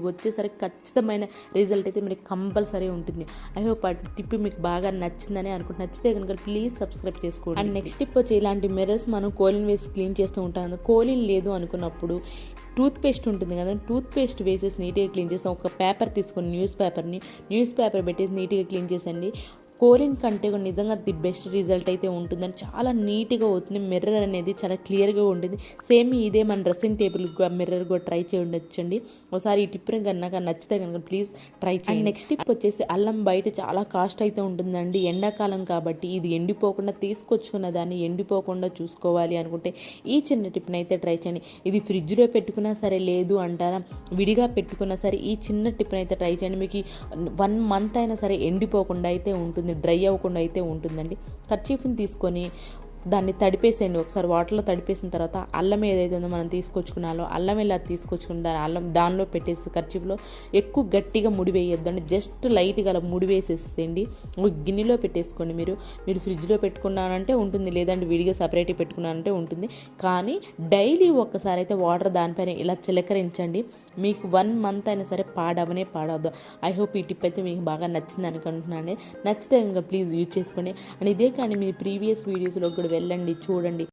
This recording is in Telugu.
వచ్చేసరికి ఖచ్చితమైన రిజల్ట్ అయితే మీకు కంపల్సరీ ఉంటుంది. ఐ హోప్ ఆ టిప్ మీకు బాగా నచ్చిందని అనుకుంటున్నాను. నచ్చితే కనుక ప్లీజ్ సబ్స్క్రైబ్ చేసుకోండి. అండ్ నెక్స్ట్ టిప్ వచ్చి ఇలాంటి మిర్రర్స్ మనం కోలిన్ వేసి క్లీన్ చేస్తూ ఉంటాం. కోలిన్ లేదు అనుకున్నప్పుడు టూత్ పేస్ట్ ఉంటుంది కదా, టూత్ పేస్ట్ వేసేసి నీట్గా క్లీన్ చేస్తాం. ఒక పేపర్ తీసుకొని న్యూస్ పేపర్ పెట్టేసి నీట్గా క్లీన్ చేసండి. కోలిన్ కంటే కూడా నిజంగా ది బెస్ట్ రిజల్ట్ అయితే ఉంటుందని చాలా నీట్గా అవుతుంది. మిర్రర్ అనేది చాలా క్లియర్గా ఉంటుంది. సేమ్ ఇదే మన డ్రెస్సింగ్ టేబుల్ మిర్రర్ కూడా ట్రై చేయొచ్చండి. ఒకసారి ఈ టిప్ కనుక నచ్చితే కనుక ప్లీజ్ ట్రై చేయండి. నెక్స్ట్ టిప్ వచ్చేసి అల్లం బయట చాలా కాస్ట్ అయితే ఉంటుందండి. ఎండాకాలం కాబట్టి ఇది ఎండిపోకుండా తీసుకొచ్చుకున్న దాన్ని ఎండిపోకుండా చూసుకోవాలి అనుకుంటే ఈ చిన్న టిప్ని అయితే ట్రై చేయండి. ఇది ఫ్రిడ్జ్లో పెట్టుకున్నా సరే, లేదు అంటారా విడిగా పెట్టుకున్నా సరే ఈ చిన్న టిప్ని అయితే ట్రై చేయండి. మీకు 1 month అయినా సరే ఎండిపోకుండా అయితే ఉంటుంది, డ్రై అవ్వకుండా అయితే ఉంటుందండి. కర్చీఫ్ని తీసుకొని దాన్ని తడిపేసేయండి. ఒకసారి వాటర్లో తడిపేసిన తర్వాత అల్లం ఏదైతే ఉందో మనం తీసుకొచ్చుకున్నాలో అల్లం ఇలా తీసుకొచ్చుకుని దానిలో పెట్టేసి కర్చీఫ్లో ఎక్కువ గట్టిగా ముడి వేయొద్దండి. జస్ట్ లైట్గా అలా ముడి వేసేసేయండి. ఒక గిన్నెలో పెట్టేసుకోండి. మీరు ఫ్రిడ్జ్లో పెట్టుకున్నానంటే ఉంటుంది, లేదంటే విడిగా సపరేట్గా పెట్టుకున్నానంటే ఉంటుంది. కానీ డైలీ ఒక్కసారి అయితే వాటర్ దానిపైన ఇలా చిలకరించండి. మీకు 1 month అయినా సరే పాడవద్దు. ఐ హోప్ ఈ టిప్ అయితే మీకు బాగా నచ్చింది అనుకుంటున్నాను. నచ్చితే ఇంకా ప్లీజ్ యూజ్ చేసుకోండి. అండ్ ఇదే కానీ మీ ప్రీవియస్ వీడియోస్లో కూడా వెళ్ళండి, చూడండి.